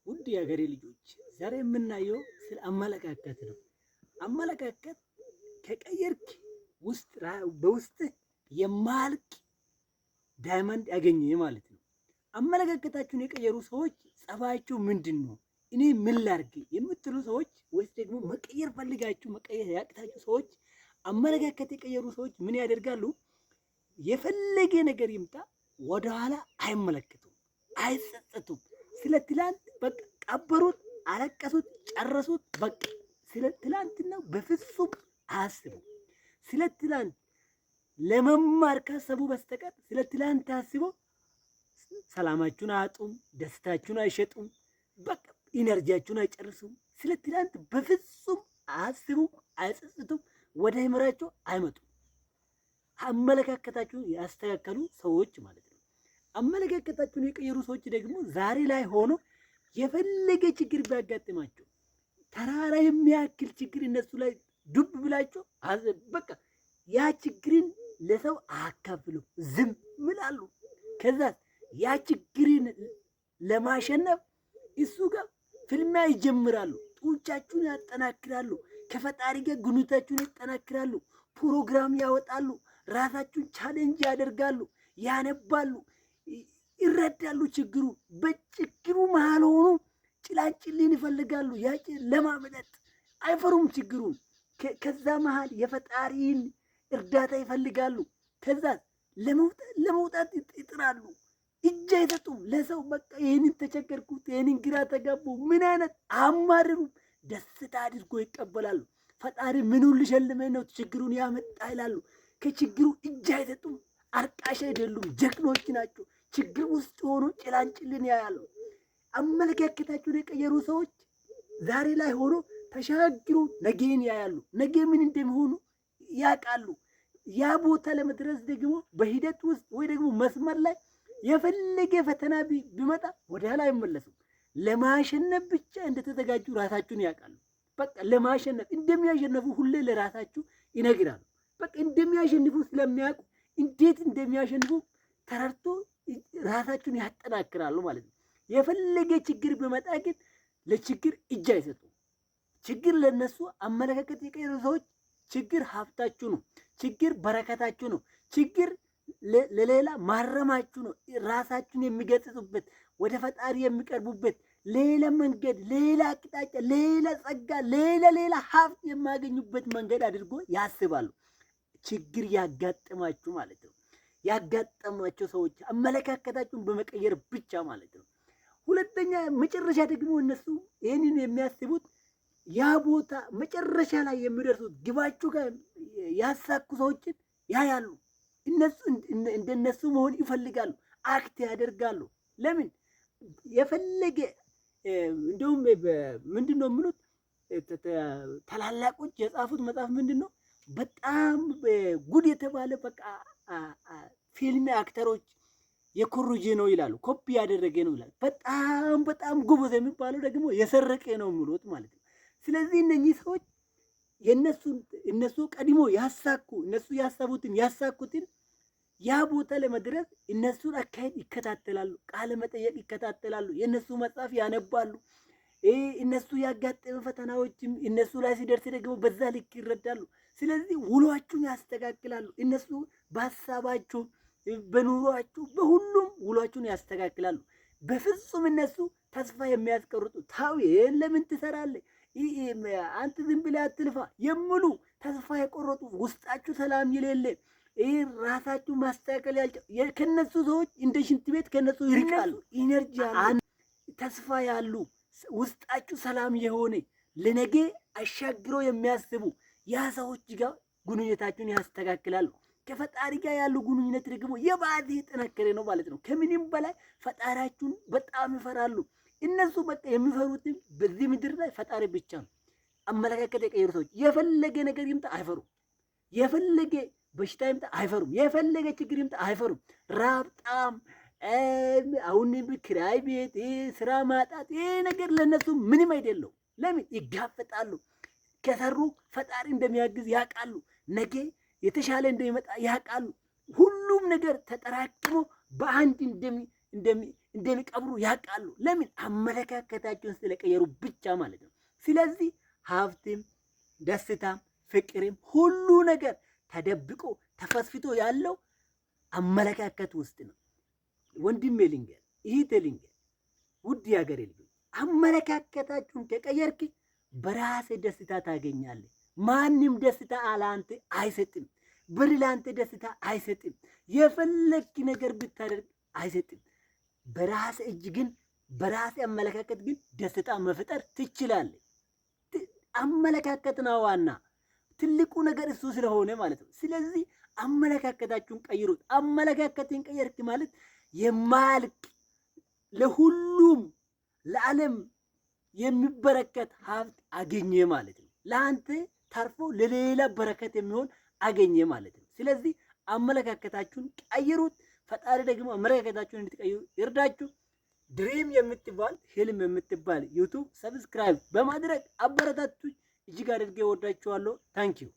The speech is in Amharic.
ውድ የሀገሬ ልጆች ዛሬ የምናየው ስለ አመለካከት ነው። አመለካከት ከቀየርክ በውስጥ የማልቅ ዳይመንድ ያገኘ ማለት ነው። አመለካከታችሁን የቀየሩ ሰዎች ጸባያቸው ምንድን ነው? እኔ ምን ላድርግ የምትሉ ሰዎች ወይስ ደግሞ መቀየር ፈልጋችሁ መቀየር ያቅታችሁ ሰዎች፣ አመለካከት የቀየሩ ሰዎች ምን ያደርጋሉ? የፈለገ ነገር ይምጣ ወደኋላ አይመለከቱም፣ አይጸጸቱም። ስለ ትላንት በቃ ቀበሩት፣ አለቀሱት፣ ጨረሱት። በቃ ስለ ትላንትና በፍጹም አያስቡ። ስለ ትላንት ለመማር ካሰቡ በስተቀር ስለ ትላንት አስበው ሰላማችሁን አያጡም፣ ደስታችሁን አይሸጡም፣ በቃ ኢነርጂያችሁን አይጨርሱም። ስለ ትላንት በፍጹም አያስቡም፣ አይጸጽቱም፣ ወደ አይምራቸው አይመጡም። አመለካከታችሁን ያስተካከሉ ሰዎች ማለት ነው። አመለካከታችሁን የቀየሩ ሰዎች ደግሞ ዛሬ ላይ ሆኖ የፈለገ ችግር ቢያጋጥማቸው ተራራ የሚያክል ችግር እነሱ ላይ ዱብ ብላቸው በቃ ያ ችግርን ለሰው አካፍሉ፣ ዝም ይላሉ። ከዛ ያ ችግርን ለማሸነፍ እሱ ጋር ፍልሚያ ይጀምራሉ። ጡንቻችሁን ያጠናክራሉ። ከፈጣሪ ጋር ግንኙነታችሁን ያጠናክራሉ። ፕሮግራም ያወጣሉ። ራሳችሁን ቻሌንጅ ያደርጋሉ። ያነባሉ፣ ይረዳሉ። ችግሩ በችግሩ መሃል ሆኖ ጭላንጭልን ይፈልጋሉ። ለማምለጥ አይፈሩም ችግሩን። ከዛ መሃል የፈጣሪን እርዳታ ይፈልጋሉ። ከዛ ለመውጣት ይጥራሉ። እጅ አይሰጡም ለሰው። በቃ ይህንን ተቸገርኩት፣ ይህንን ግራ ተጋቡ፣ ምን አይነት አማርሩም። ደስታ አድርጎ ይቀበላሉ። ፈጣሪ ምኑን ልሸልመኝ ነው ችግሩን ያመጣ ይላሉ። ከችግሩ እጅ አይሰጡም። አርቃሽ አይደሉም፣ ጀግኖች ናቸው። ችግር ውስጥ ሆኖ ጭላንጭልን ያያሉ። አመለካከታቸውን የቀየሩ ሰዎች ዛሬ ላይ ሆኖ ተሻግሮ ነገን ያያሉ። ነገ ምን እንደሚሆኑ ያውቃሉ። ያ ቦታ ለመድረስ ደግሞ በሂደት ውስጥ ወይ ደግሞ መስመር ላይ የፈለገ ፈተና ቢመጣ ወደ ኋላ አይመለሱም። ለማሸነፍ ብቻ እንደተዘጋጁ ራሳቸውን ያውቃሉ። በቃ ለማሸነፍ እንደሚያሸነፉ ሁሌ ለራሳቸው ይነግራሉ። በቃ እንደሚያሸንፉ ስለሚያውቁ እንዴት እንደሚያሸንፉ ተረድቶ ራሳቸውን ያጠናክራሉ ማለት ነው። የፈለገ ችግር ቢመጣ ግን ለችግር እጅ አይሰጡም። ችግር ለነሱ አመለካከት የቀየሩ ሰዎች ችግር ሀብታችሁ ነው። ችግር በረከታችሁ ነው። ችግር ለሌላ ማረማችሁ ነው። ራሳችሁን የሚገጽጹበት፣ ወደ ፈጣሪ የሚቀርቡበት ሌላ መንገድ፣ ሌላ አቅጣጫ፣ ሌላ ጸጋ፣ ሌላ ሀብት የማገኙበት መንገድ አድርጎ ያስባሉ። ችግር ያጋጥማችሁ ማለት ነው። ያጋጠማቸው ሰዎች አመለካከታችሁን በመቀየር ብቻ ማለት ነው። ሁለተኛ መጨረሻ ደግሞ እነሱ ይህንን የሚያስቡት ያ ቦታ መጨረሻ ላይ የሚደርሱት ግባችሁ ጋር ያሳኩ ሰዎችን ያያሉ። እነሱ እንደነሱ መሆን ይፈልጋሉ። አክት ያደርጋሉ። ለምን የፈለገ እንደውም ምንድን ነው የሚሉት ታላላቆች የጻፉት መጽሐፍ ምንድን ነው? በጣም ጉድ የተባለ በቃ ፊልም አክተሮች የኮሩጄ ነው ይላሉ። ኮፒ ያደረገ ነው ይላሉ። በጣም ጎበዝ የሚባለው ደግሞ የሰረቀ ነው የሚሉት ማለት ነው። ስለዚህ እነኚህ ሰዎች እነሱ ቀድሞ ያሳኩ እነሱ ያሳኩትን ያ ቦታ ለመድረስ እነሱን አካሄድ ይከታተላሉ። ቃለ መጠየቅ ይከታተላሉ። የእነሱ መጽሐፍ ያነባሉ። እነሱ ያጋጠመ ፈተናዎችም እነሱ ላይ ሲደርስ ደግሞ በዛ ልክ ይረዳሉ። ስለዚህ ውሏችሁን ያስተካክላሉ። እነሱ በሀሳባችሁ፣ በኑሯችሁ፣ በሁሉም ውሏችሁን ያስተካክላሉ። በፍጹም እነሱ ተስፋ የሚያስቀርጡ ታው ይሄን ለምን ትሰራለህ፣ አንተ ዝም ብለህ አትልፋ የሚሉ ተስፋ የቆረጡ ውስጣችሁ ሰላም የሌለ ራሳችሁ ማስተካከል ከነሱ ሰዎች እንደ ሽንት ቤት ከነሱ ይርቃሉ። ኢነርጂ ተስፋ ያሉ ውስጣችሁ ሰላም የሆነ ለነገ አሻግሮ የሚያስቡ ያ ሰዎች ጋር ግንኙነታችሁን ያስተካክላሉ። ከፈጣሪ ጋር ያሉ ግንኙነት ደግሞ የባሰ የጠነከረ ነው ማለት ነው። ከምንም በላይ ፈጣሪያችሁን በጣም ይፈራሉ። እነሱ በቃ የሚፈሩትም በዚህ ምድር ላይ ፈጣሪ ብቻ ነው። አመለካከት የቀየሩ ሰዎች የፈለገ ነገር ይምጣ አይፈሩም። የፈለገ በሽታ ይምጣ አይፈሩም። የፈለገ ችግር ይምጣ አይፈሩም። ራብጣም አሁን ክራይ ቤት፣ ስራ ማጣት፣ ይሄ ነገር ለነሱ ምንም አይደለም። ለምን ይጋፈጣሉ? ከሰሩ ፈጣሪ እንደሚያግዝ ያውቃሉ። ነገ የተሻለ እንደሚመጣ ያውቃሉ። ሁሉም ነገር ተጠራቅሞ በአንድ እንደሚቀብሩ ያውቃሉ። ለምን? አመለካከታቸውን ስለቀየሩ ብቻ ማለት ነው። ስለዚህ ሀብትም፣ ደስታም፣ ፍቅርም ሁሉ ነገር ተደብቆ ተፈስፍቶ ያለው አመለካከት ውስጥ ነው። ወንድሜ ልንገር፣ እህቴ ልንገር፣ ውድ የሀገሬ ልጆች አመለካከታችሁን ከቀየርክ በራሴ ደስታ ታገኛለህ። ማንም ደስታ አላንተ አይሰጥም። ብር ላንተ ደስታ አይሰጥም። የፈለክ ነገር ብታደርግ አይሰጥም። በራስ እጅ ግን በራስ አመለካከት ግን ደስታ መፍጠር ትችላለህ። አመለካከት ነው ዋና ትልቁ ነገር እሱ ስለሆነ ማለት ነው። ስለዚህ አመለካከታችሁን ቀይሩት። አመለካከትን ቀየርክ ማለት የማያልቅ ለሁሉም ለዓለም የሚበረከት ሀብት አገኘ ማለት ነው። ለአንተ ተርፎ ለሌላ በረከት የሚሆን አገኘ ማለት ነው። ስለዚህ አመለካከታችሁን ቀይሩት። ፈጣሪ ደግሞ አመለካከታችሁን እንድትቀይሩ ይርዳችሁ። ድሪም የምትባል ህልም የምትባል ዩቱብ ሰብስክራይብ በማድረግ አበረታቱኝ። እጅግ አድርጌ ወዳችኋለሁ። ታንኪዩ